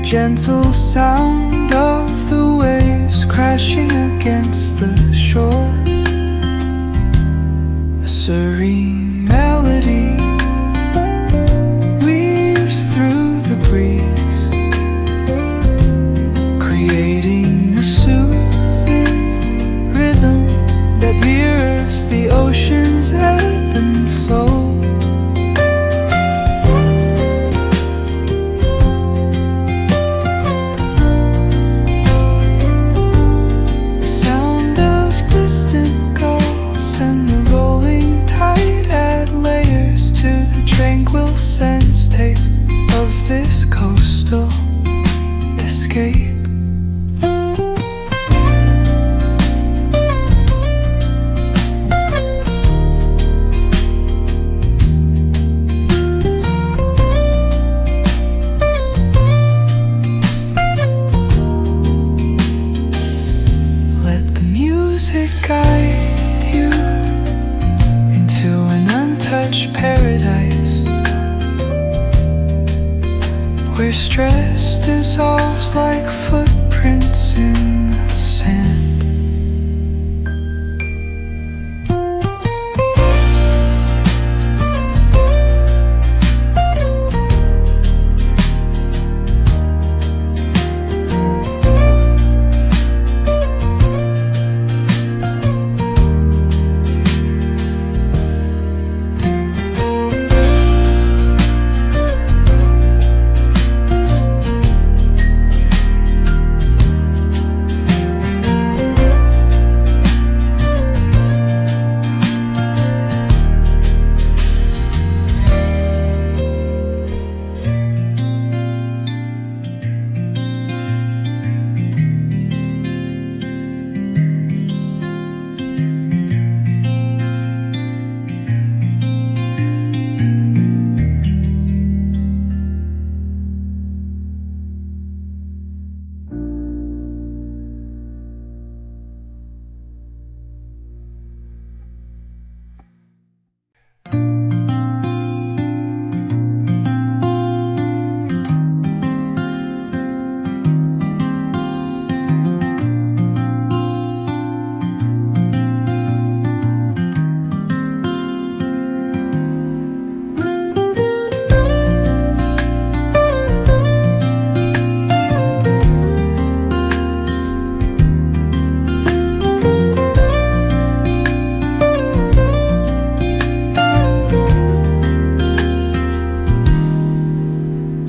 gentle sound of the waves crashing against the shore. A serene melody weaves through the breeze, creating a soothing rhythm that mirrors the ocean's ebb and flow. Tranquil sense tape of this coastal escape. Let the music guide you into an untouched paradise, where stress dissolves like footprints in the sand.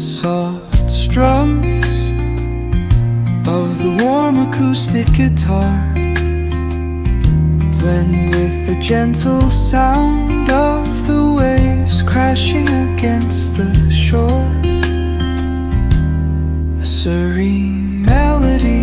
Soft strums of the warm acoustic guitar blend with the gentle sound of the waves crashing against the shore. A serene melody